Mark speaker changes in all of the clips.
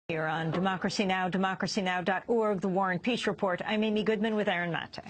Speaker 1: Here on Democracy Now!, democracynow.org, The War and Peace Report. I'm Amy Goodman with Aaron Mate.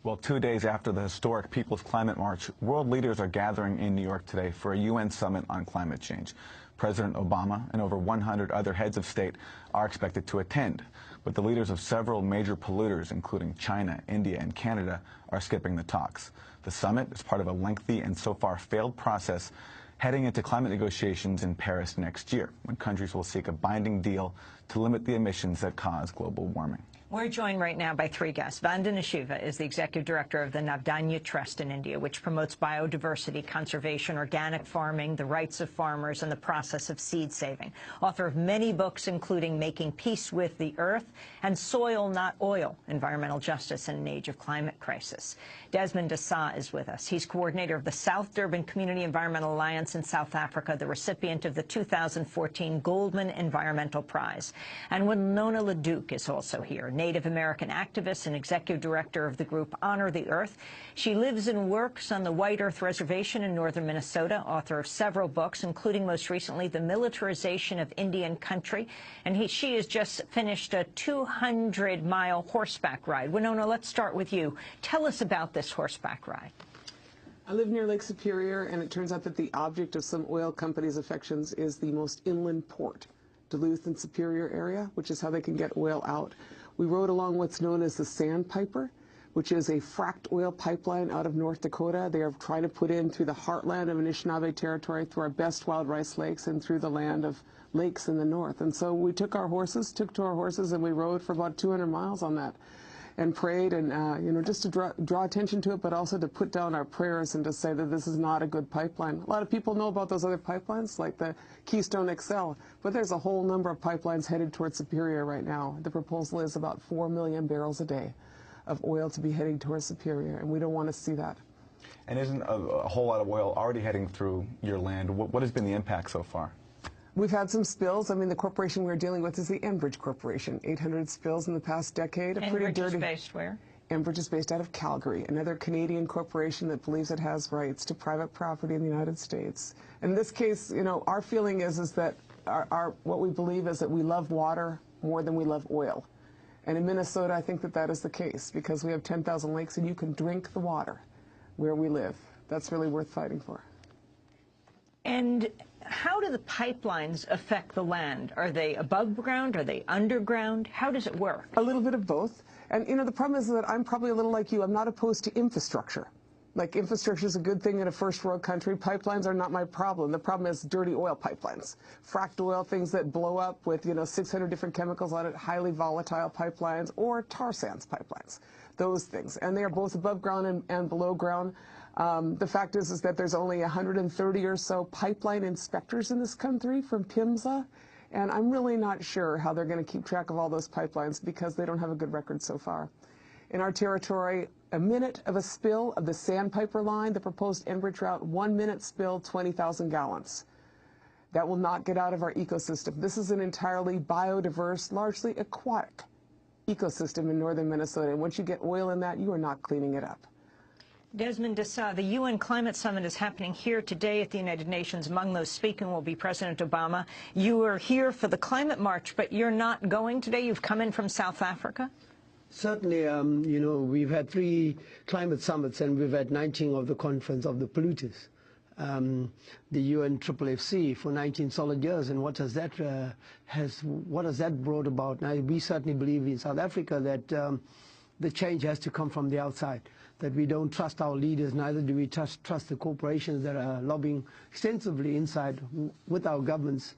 Speaker 2: Well, 2 days after the historic People's Climate March, world leaders are gathering in New York today for a UN summit on climate change. President Obama and over 100 other heads of state are expected to attend, but the leaders of several major polluters, including China, India, and Canada, are skipping the talks. The summit is part of a lengthy and so far failed process heading into climate negotiations in Paris next year, when countries will seek a binding deal to limit the emissions that cause global warming. We're
Speaker 1: joined right now by three guests. Vandana Shiva is the executive director of the Vandana Trust in India, which promotes biodiversity conservation, organic farming, the rights of farmers, and the process of seed saving. Author of many books, including Making Peace with the Earth and Soil, Not Oil, Environmental Justice in an Age of Climate Crisis. Desmond is with us. He's coordinator of the South Durban Community Environmental Alliance in South Africa, the recipient of the 2014 Goldman Environmental Prize. And Winona LaDuke is also here, Native American activist and executive director of the group Honor the Earth. She lives and works on the White Earth Reservation in northern Minnesota, author of several books, including most recently The Militarization of Indian Country. And she has just finished a 200-mile horseback ride. Winona, let's start with you. Tell us about this horseback ride.
Speaker 3: I live near Lake Superior, and it turns out that the object of some oil companies' affections is the most inland port, Duluth and Superior area, which is how they can get oil out. We rode along what's known as the Sandpiper, which is a fracked oil pipeline out of North Dakota. They are trying to put in through the heartland of Anishinaabe territory, through our best wild rice lakes, and through the land of lakes in the north. And so we took to our horses, and we rode for about 200 miles on that, and prayed, and just to draw attention to it, but also to put down our prayers and to say that this is not a good pipeline. A lot of people know about those other pipelines, like the Keystone XL, but there's a whole number of pipelines headed towards Superior right now. The proposal is about 4 million barrels a day of oil to be heading towards Superior, and we don't want to see that.
Speaker 2: And isn't a whole lot of oil already heading through your land? What has been the impact so far?
Speaker 3: We've had some spills. I mean, the corporation we're dealing with is the Enbridge Corporation. 800 spills in the past decade.
Speaker 1: Enbridge is based where?
Speaker 3: Enbridge is based out of Calgary, another Canadian corporation that believes it has rights to private property in the United States. In this case, our feeling is that what we believe is that we love water more than we love oil. And in Minnesota, I think that is the case, because we have 10,000 lakes and you can drink the water where we live. That's really worth fighting for.
Speaker 1: And how do the pipelines affect the land? Are they above ground? Are they underground? How does it work?
Speaker 3: A little bit of both. And, the problem is that I'm probably a little like you. I'm not opposed to infrastructure. Like, infrastructure is a good thing in a first world country. Pipelines are not my problem. The problem is dirty oil pipelines. Fracked oil, things that blow up with, 600 different chemicals on it, highly volatile pipelines, or tar sands pipelines. Those things. And they are both above ground and below ground. The fact is that there's only 130 or so pipeline inspectors in this country from PIMSA, and I'm really not sure how they're going to keep track of all those pipelines because they don't have a good record so far. In our territory, a minute of a spill of the Sandpiper line, the proposed Enbridge route, 1 minute spill, 20,000 gallons. That will not get out of our ecosystem. This is an entirely biodiverse, largely aquatic ecosystem in northern Minnesota, and once you get oil in that, you are not cleaning it up.
Speaker 1: Desmond, the UN Climate Summit is happening here today at the United Nations. Among those speaking will be President Obama. You are here for the climate march, but you're not going today. You've come in from South Africa.
Speaker 4: Certainly, we've had 3 climate summits, and we've had 19 of the Conference of the Polluters, the UNFFC, for 19 solid years. And what has that brought about? Now, we certainly believe in South Africa that the change has to come from the outside, that we don't trust our leaders, neither do we trust the corporations that are lobbying extensively inside with our governments.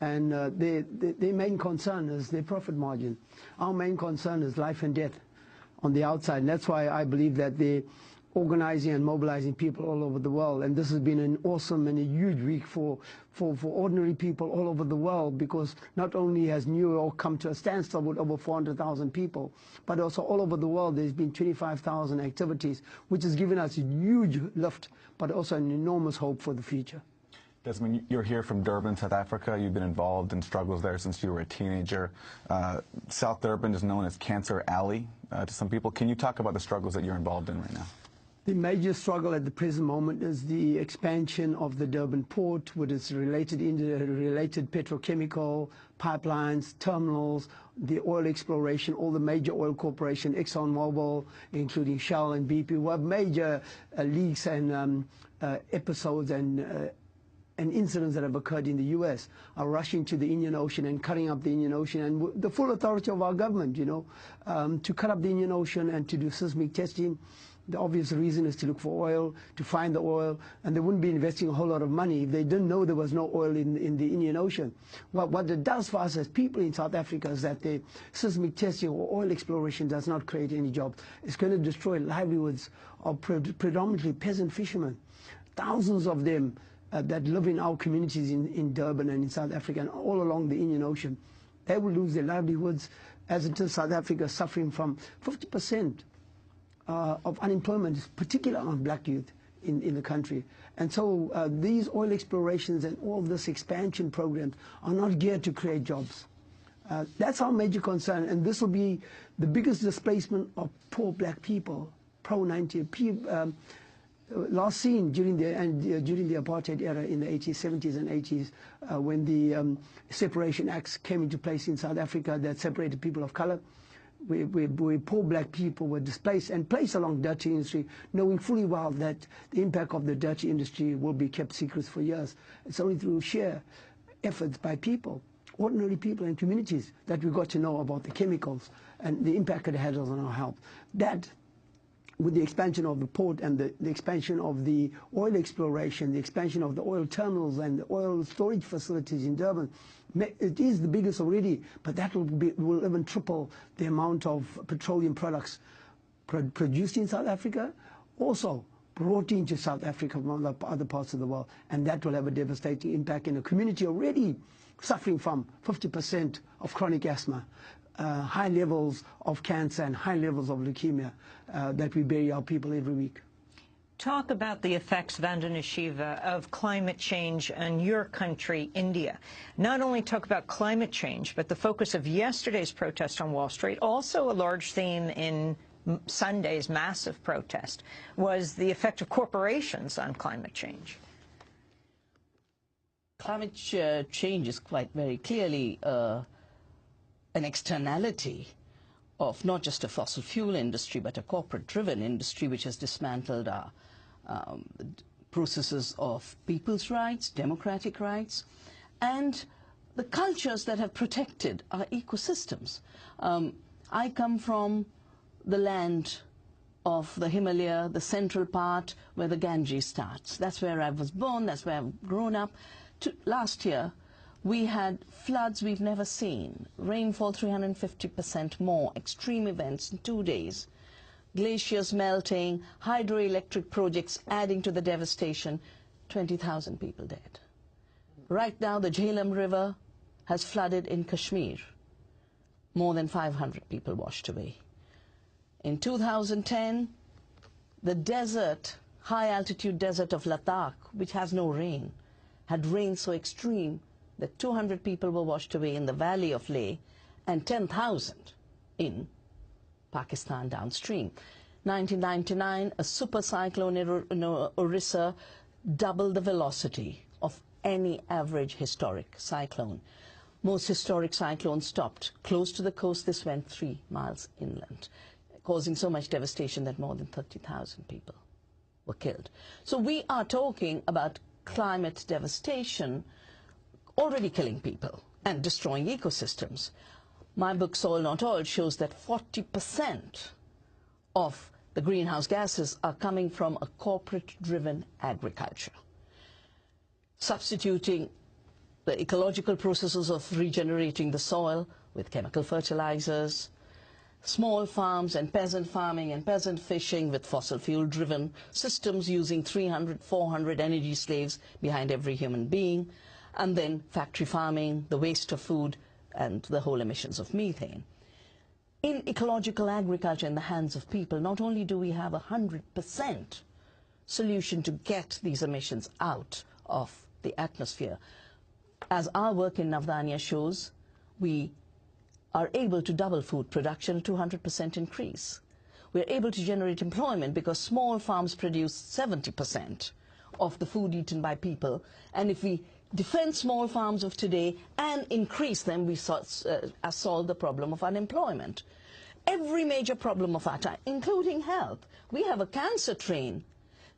Speaker 4: And their main concern is their profit margin. Our main concern is life and death on the outside. And that's why I believe that they're organizing and mobilizing people all over the world. And this has been an awesome and a huge week for ordinary people all over the world, because not only has New York come to a standstill with over 400,000 people, but also all over the world there's been 25,000 activities, which has given us a huge lift, but also an enormous hope for the future.
Speaker 2: Desmond, you're here from Durban, South Africa. You've been involved in struggles there since you were a teenager. South Durban is known as Cancer Alley to some people. Can you talk about the struggles that you're involved in right now?
Speaker 4: The major struggle at the present moment is the expansion of the Durban port with its related petrochemical pipelines, terminals, the oil exploration, all the major oil corporations, ExxonMobil, including Shell and BP, who have major leaks and episodes and incidents that have occurred in the U.S. are rushing to the Indian Ocean and cutting up the Indian Ocean, and the full authority of our government, you know, to cut up the Indian Ocean and to do seismic testing. The obvious reason is to look for oil, to find the oil, and they wouldn't be investing a whole lot of money if they didn't know there was no oil in the Indian Ocean. What it does for us as people in South Africa is that the seismic testing or oil exploration does not create any jobs. It's going to destroy livelihoods of predominantly peasant fishermen. Thousands of them that live in our communities in Durban and in South Africa and all along the Indian Ocean. They will lose their livelihoods, as it is South Africa suffering from 50% of unemployment, particularly on black youth in the country. And so these oil explorations and all this expansion programs are not geared to create jobs. That's our major concern, and this will be the biggest displacement of poor black people, pro-90. Last seen during the apartheid era in the 80s, 70s and 80s, when the Separation Acts came into place in South Africa that separated people of color. We poor black people were displaced and placed along dirty industry, knowing fully well that the impact of the dirty industry will be kept secret for years. It's only through sheer efforts by people, ordinary people and communities, that we got to know about the chemicals and the impact it has on our health. That, with the expansion of the port and the expansion of the oil exploration, the expansion of the oil terminals and the oil storage facilities in Durban, it is the biggest already, but that will even triple the amount of petroleum products produced in South Africa, also brought into South Africa from other parts of the world, and that will have a devastating impact in a community already suffering from 50% of chronic asthma, high levels of cancer and high levels of leukemia, that we bury our people every week.
Speaker 1: Talk about the effects, Vandana Shiva, of climate change in your country, India. Not only talk about climate change, but the focus of yesterday's protest on Wall Street, also a large theme in Sunday's massive protest, was the effect of corporations on climate change.
Speaker 5: Climate change is quite very clearly an externality of not just a fossil fuel industry, but a corporate-driven industry which has dismantled our processes of people's rights, democratic rights, and the cultures that have protected our ecosystems. I come from the land of the Himalaya, the central part where the Ganges starts. That's where I was born, that's where I've grown up. Last year, we had floods we've never seen, rainfall 350% more, extreme events in 2 days, glaciers melting, hydroelectric projects adding to the devastation, 20,000 people dead. Right now, the Jhelum River has flooded in Kashmir, more than 500 people washed away. In 2010, the desert, high-altitude desert of LaDuke, which has no rain, had rain so extreme that 200 people were washed away in the valley of Leh and 10,000 in Pakistan downstream. 1999, a super cyclone in Orissa doubled the velocity of any average historic cyclone. Most historic cyclones stopped close to the coast. This went 3 miles inland, causing so much devastation that more than 30,000 people were killed. So we are talking about climate devastation already killing people and destroying ecosystems. My book, Soil Not Oil, shows that 40% of the greenhouse gases are coming from a corporate-driven agriculture, substituting the ecological processes of regenerating the soil with chemical fertilizers, small farms and peasant farming and peasant fishing with fossil fuel-driven systems using 300, 400 energy slaves behind every human being, and then factory farming, the waste of food, and the whole emissions of methane. In ecological agriculture in the hands of people, not only do we have 100% solution to get these emissions out of the atmosphere, as our work in Navdanya shows, we are able to double food production, 200% increase. we're able to generate employment because small farms produce 70% of the food eaten by people. And if we defend small farms of today and increase them, we solve the problem of unemployment. Every major problem of our time, including health. We have a cancer train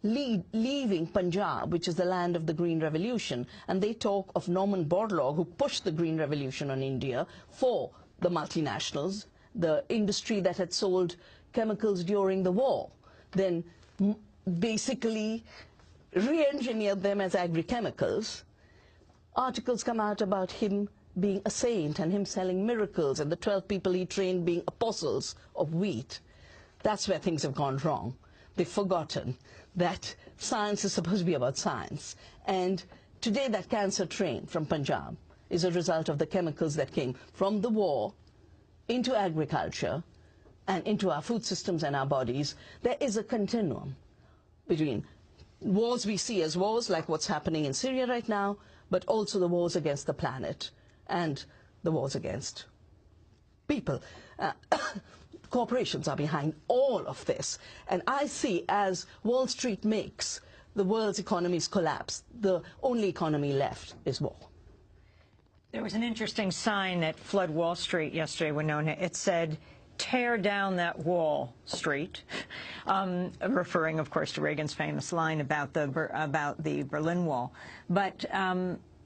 Speaker 5: leaving Punjab, which is the land of the Green Revolution, and they talk of Norman Borlaug, who pushed the Green Revolution on India for the multinationals, the industry that had sold chemicals during the war, then basically re-engineered them as agrochemicals. Articles come out about him being a saint and him selling miracles and the 12 people he trained being apostles of wheat. That's where things have gone wrong. They've forgotten that science is supposed to be about science. And today that cancer train from Punjab is a result of the chemicals that came from the war into agriculture and into our food systems and our bodies. There is a continuum between wars we see as wars, like what's happening in Syria right now, but also the wars against the planet and the wars against people. Corporations are behind all of this. And I see, as Wall Street makes the world's economies collapse, the only economy left is war.
Speaker 1: There was an interesting sign at Flood Wall Street yesterday, Winona. It said, "Tear down that Wall Street," referring, of course, to Reagan's famous line about the Berlin Wall. But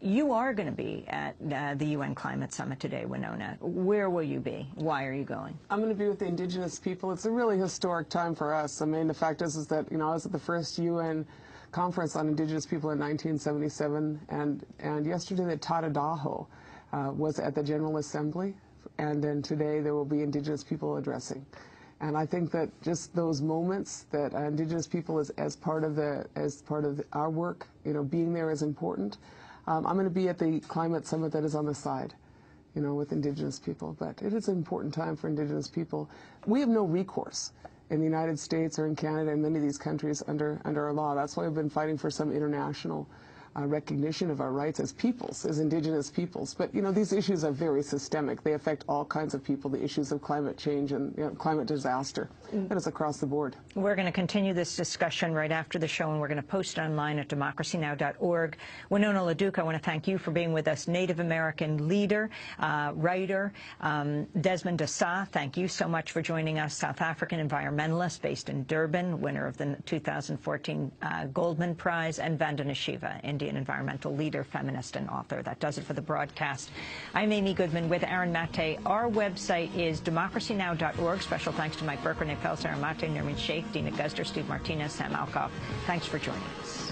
Speaker 1: you are going to be at the UN Climate Summit today, Winona. Where will you be? Why are you going?
Speaker 3: I'm going to be with the indigenous people. It's a really historic time for us. I mean, the fact is that, you know, I was at the first UN conference on indigenous people in 1977, and yesterday the Tadadaho was at the General Assembly, and then today there will be indigenous people addressing. And I think that just those moments that indigenous people as part of our work, you know, being there is important. I'm going to be at the climate summit that is on the side, you know, with indigenous people. But it is an important time for indigenous people. We have no recourse in the United States or in Canada and many of these countries under our law. That's why we've been fighting for some international recognition of our rights as peoples, as indigenous peoples. But, you know, these issues are very systemic. They affect all kinds of people, the issues of climate change and, you know, climate disaster. That is across the board. We're going to continue this discussion right after the show, and we're going to post it online at democracynow.org. Winona LaDuke, I want to thank you for being with us. Native American leader, writer. Desmond, thank you so much for joining us. South African environmentalist based in Durban, winner of the 2014 Goldman Prize, and Vandana Shiva, Indian environmental leader, feminist, and author. That does it for the broadcast. I'm Amy Goodman with Aaron Mate. Our website is democracynow.org. Special thanks to Mike Burker, Nepal Saramate, Nermin Sheikh, Dina Guzder, Steve Martinez, Sam Alcoff. Thanks for joining us.